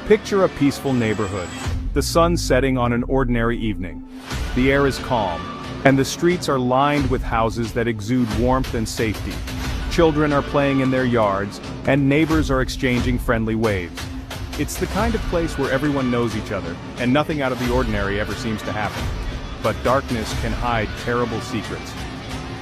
Picture a peaceful neighborhood. The sun setting on an ordinary evening. The air is calm, and the streets are lined with houses that exude warmth and safety. Children are playing in their yards, and neighbors are exchanging friendly waves. It's the kind of place where everyone knows each other, and nothing out of the ordinary ever seems to happen. But darkness can hide terrible secrets.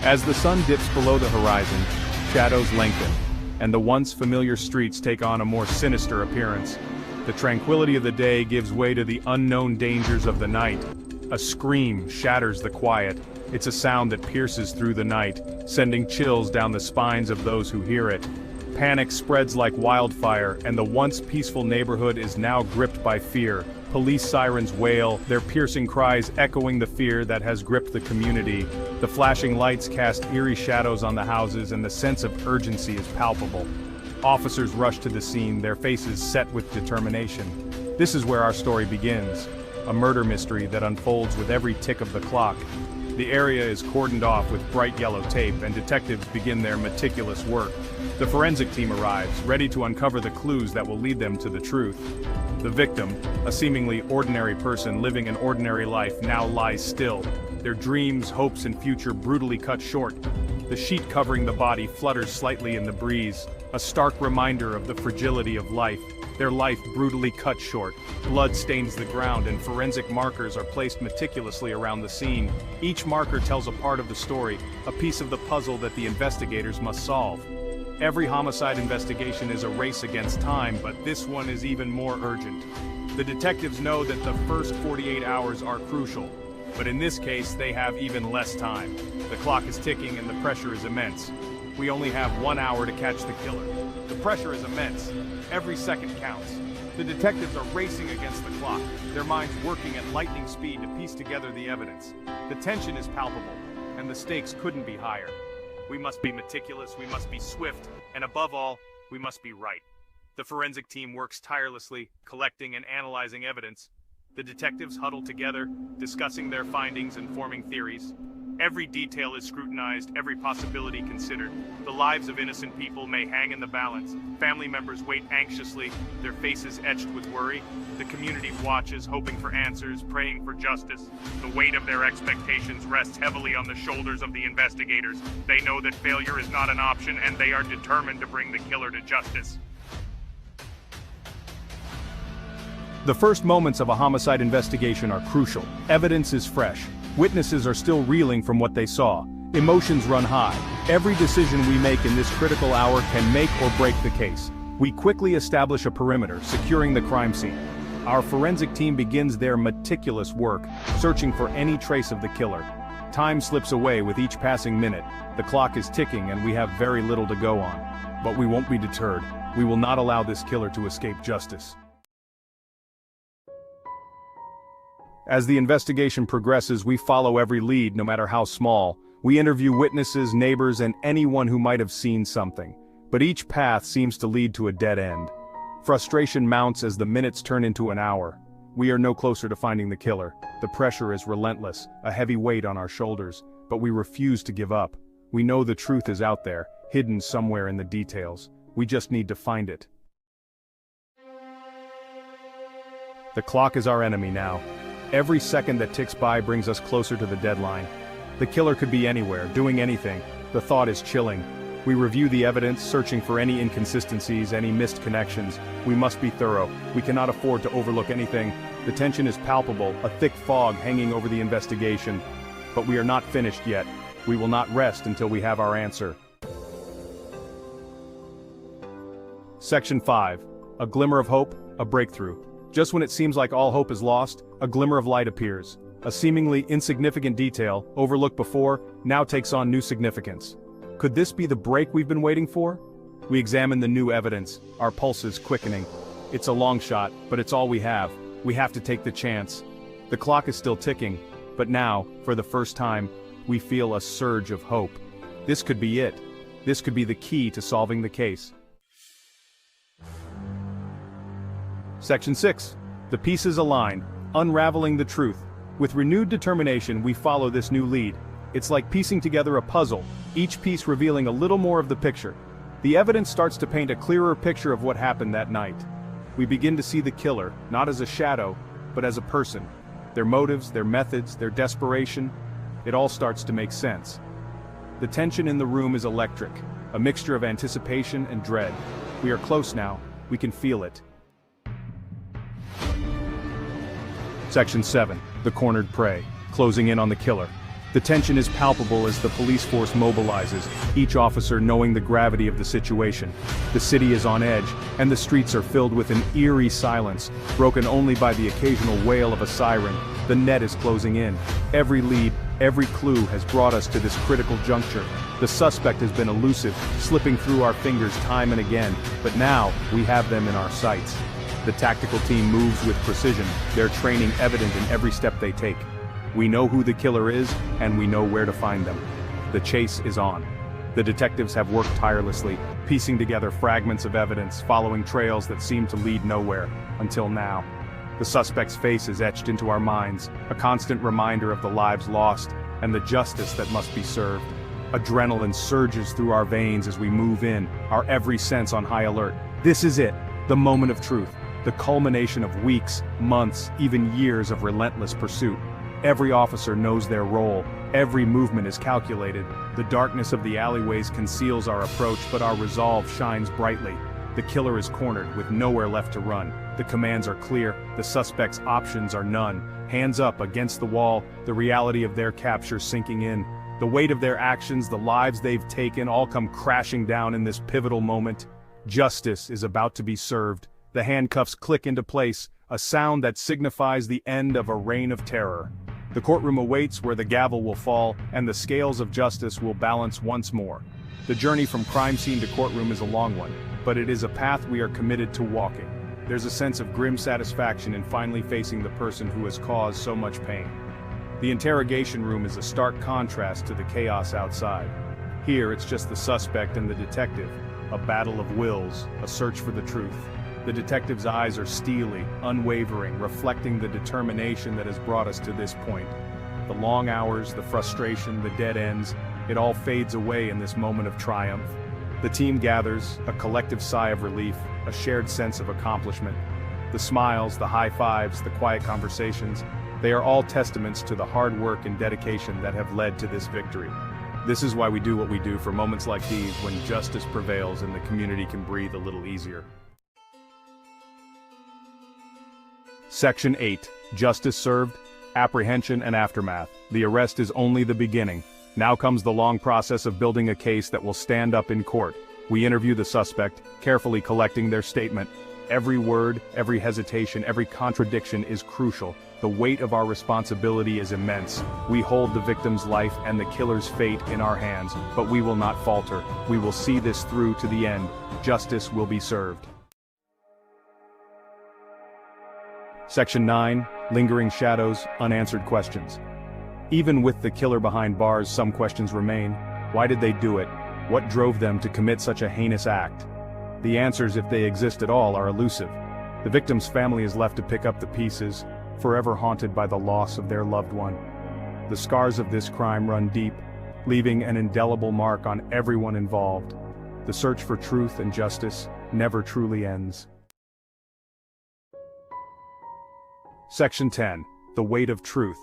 As the sun dips below the horizon, shadows lengthen, and the once familiar streets take on a more sinister appearance. The tranquility of the day gives way to the unknown dangers of the night. A scream shatters the quiet. It's a sound that pierces through the night, sending chills down the spines of those who hear it. Panic spreads like wildfire, and the once peaceful neighborhood is now gripped by fear. Police sirens wail, their piercing cries echoing the fear that has gripped the community. The flashing lights cast eerie shadows on the houses, and the sense of urgency is palpable. Officers rush to the scene, their faces set with determination. This is where our story begins. A murder mystery that unfolds with every tick of the clock. The area is cordoned off with bright yellow tape, and detectives begin their meticulous work. The forensic team arrives, ready to uncover the clues that will lead them to the truth. The victim, a seemingly ordinary person living an ordinary life, now lies still. Their dreams, hopes, and future brutally cut short. The sheet covering the body flutters slightly in the breeze, a stark reminder of the fragility of life. Their life brutally cut short. Blood stains the ground, and forensic markers are placed meticulously around the scene. Each marker tells a part of the story, a piece of the puzzle that the investigators must solve. Every homicide investigation is a race against time, but this one is even more urgent. The detectives know that the first 48 hours are crucial, but in this case they have even less time. The clock is ticking and the pressure is immense. We only have 1 hour to catch the killer. The pressure is immense. Every second counts. The detectives are racing against the clock, their minds working at lightning speed to piece together the evidence. The tension is palpable, and the stakes couldn't be higher. We must be meticulous, we must be swift, and above all, we must be right. The forensic team works tirelessly, collecting and analyzing evidence. The detectives huddle together, discussing their findings and forming theories. Every detail is scrutinized, every possibility considered. The lives of innocent people may hang in the balance. Family members wait anxiously, their faces etched with worry. The community watches, hoping for answers, praying for justice. The weight of their expectations rests heavily on the shoulders of the investigators. They know that failure is not an option, and they are determined to bring the killer to justice. The first moments of a homicide investigation are crucial. Evidence is fresh. Witnesses are still reeling from what they saw. Emotions run high. Every decision we make in this critical hour can make or break the case. We quickly establish a perimeter, securing the crime scene. Our forensic team begins their meticulous work, searching for any trace of the killer. Time slips away with each passing minute. The clock is ticking and we have very little to go on. But we won't be deterred. We will not allow this killer to escape justice. As the investigation progresses, we follow every lead, no matter how small. We interview witnesses, neighbors, and anyone who might have seen something. But each path seems to lead to a dead end. Frustration mounts as the minutes turn into an hour. We are no closer to finding the killer. The pressure is relentless, a heavy weight on our shoulders, but we refuse to give up. We know the truth is out there, hidden somewhere in the details. We just need to find it. The clock is our enemy now. Every second that ticks by brings us closer to the deadline. The killer could be anywhere, doing anything. The thought is chilling. We review the evidence, searching for any inconsistencies, any missed connections. We must be thorough. We cannot afford to overlook anything. The tension is palpable, a thick fog hanging over the investigation. But we are not finished yet. We will not rest until we have our answer. Section 5. A glimmer of hope, a breakthrough. Just when it seems like all hope is lost, a glimmer of light appears. A seemingly insignificant detail, overlooked before, now takes on new significance. Could this be the break we've been waiting for? We examine the new evidence, our pulses quickening. It's a long shot, but it's all we have. We have to take the chance. The clock is still ticking, but now, for the first time, we feel a surge of hope. This could be it. This could be the key to solving the case. Section 6. The pieces align, unraveling the truth. With renewed determination, we follow this new lead. It's like piecing together a puzzle, each piece revealing a little more of the picture. The evidence starts to paint a clearer picture of what happened that night. We begin to see the killer, not as a shadow, but as a person. Their motives, their methods, their desperation, it all starts to make sense. The tension in the room is electric, a mixture of anticipation and dread. We are close now, we can feel it. Section 7, the cornered prey, closing in on the killer. The tension is palpable as the police force mobilizes, each officer knowing the gravity of the situation. The city is on edge, and the streets are filled with an eerie silence, broken only by the occasional wail of a siren. The net is closing in. Every lead, every clue has brought us to this critical juncture. The suspect has been elusive, slipping through our fingers time and again, but now, we have them in our sights. The tactical team moves with precision, their training evident in every step they take. We know who the killer is, and we know where to find them. The chase is on. The detectives have worked tirelessly, piecing together fragments of evidence, following trails that seem to lead nowhere, until now. The suspect's face is etched into our minds, a constant reminder of the lives lost, and the justice that must be served. Adrenaline surges through our veins as we move in, our every sense on high alert. This is it, the moment of truth, the culmination of weeks, months, even years of relentless pursuit. Every officer knows their role, every movement is calculated. The darkness of the alleyways conceals our approach, but our resolve shines brightly. The killer is cornered, with nowhere left to run. The commands are clear, the suspect's options are none. Hands up against the wall, the reality of their capture sinking in. The weight of their actions, the lives they've taken, all come crashing down in this pivotal moment. Justice is about to be served. The handcuffs click into place, a sound that signifies the end of a reign of terror. The courtroom awaits where the gavel will fall, and the scales of justice will balance once more. The journey from crime scene to courtroom is a long one, but it is a path we are committed to walking. There's a sense of grim satisfaction in finally facing the person who has caused so much pain. The interrogation room is a stark contrast to the chaos outside. Here it's just the suspect and the detective, a battle of wills, a search for the truth. The detective's eyes are steely, unwavering, reflecting the determination that has brought us to this point. The long hours, the frustration, the dead ends, it all fades away in this moment of triumph. The team gathers, a collective sigh of relief, a shared sense of accomplishment. The smiles, the high fives, the quiet conversations, they are all testaments to the hard work and dedication that have led to this victory. This is why we do what we do, for moments like these when justice prevails and the community can breathe a little easier. Section 8, Justice Served, Apprehension and Aftermath. The arrest is only the beginning. Now comes the long process of building a case that will stand up in court. We interview the suspect, carefully collecting their statement. Every word, every hesitation, every contradiction is crucial. The weight of our responsibility is immense. We hold the victim's life and the killer's fate in our hands, but we will not falter. We will see this through to the end. Justice will be served. Section 9, Lingering Shadows, Unanswered Questions. Even with the killer behind bars, some questions remain. Why did they do it? What drove them to commit such a heinous act? The answers, if they exist at all, are elusive. The victim's family is left to pick up the pieces, forever haunted by the loss of their loved one. The scars of this crime run deep, leaving an indelible mark on everyone involved. The search for truth and justice never truly ends. Section 10, The Weight of Truth.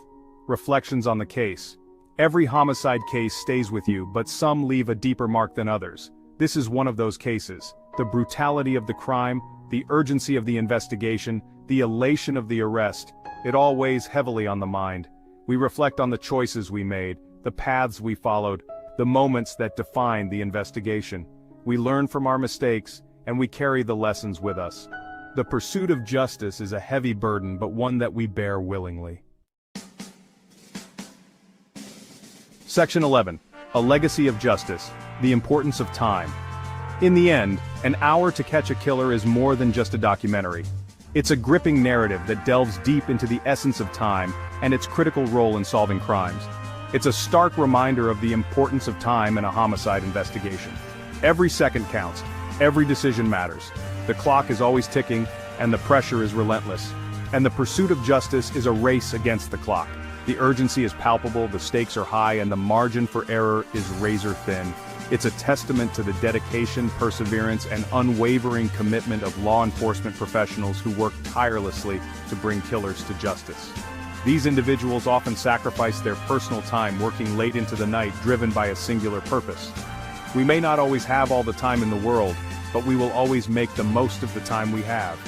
Reflections on the case. Every homicide case stays with you, but some leave a deeper mark than others. This is one of those cases. The brutality of the crime, the urgency of the investigation, the elation of the arrest, it all weighs heavily on the mind. We reflect on the choices we made, the paths we followed, the moments that defined the investigation. We learn from our mistakes, and we carry the lessons with us. The pursuit of justice is a heavy burden, but one that we bear willingly. Section 11, A Legacy of Justice, The Importance of Time. In the end, An Hour to Catch a Killer is more than just a documentary. It's a gripping narrative that delves deep into the essence of time and its critical role in solving crimes. It's a stark reminder of the importance of time in a homicide investigation. Every second counts, every decision matters. The clock is always ticking, and the pressure is relentless. And the pursuit of justice is a race against the clock. The urgency is palpable, the stakes are high, and the margin for error is razor thin. It's a testament to the dedication, perseverance, and unwavering commitment of law enforcement professionals who work tirelessly to bring killers to justice. These individuals often sacrifice their personal time working late into the night, driven by a singular purpose. We may not always have all the time in the world, but we will always make the most of the time we have.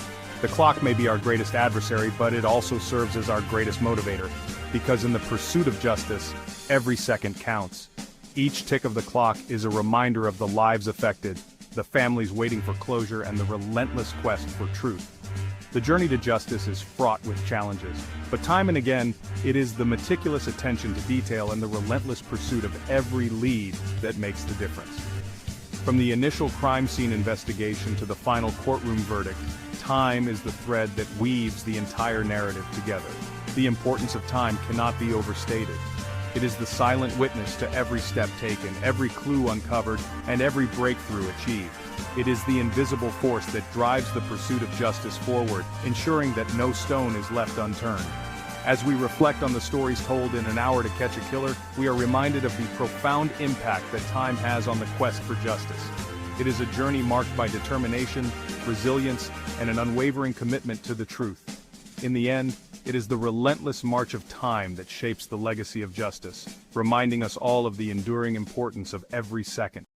The clock may be our greatest adversary, but it also serves as our greatest motivator, because in the pursuit of justice, every second counts. Each tick of the clock is a reminder of the lives affected, the families waiting for closure, and the relentless quest for truth. The journey to justice is fraught with challenges, but time and again, it is the meticulous attention to detail and the relentless pursuit of every lead that makes the difference. From the initial crime scene investigation to the final courtroom verdict, time is the thread that weaves the entire narrative together. The importance of time cannot be overstated. It is the silent witness to every step taken, every clue uncovered, and every breakthrough achieved. It is the invisible force that drives the pursuit of justice forward, ensuring that no stone is left unturned. As we reflect on the stories told in An Hour to Catch a Killer, we are reminded of the profound impact that time has on the quest for justice. It is a journey marked by determination, resilience, and an unwavering commitment to the truth. In the end, it is the relentless march of time that shapes the legacy of justice, reminding us all of the enduring importance of every second.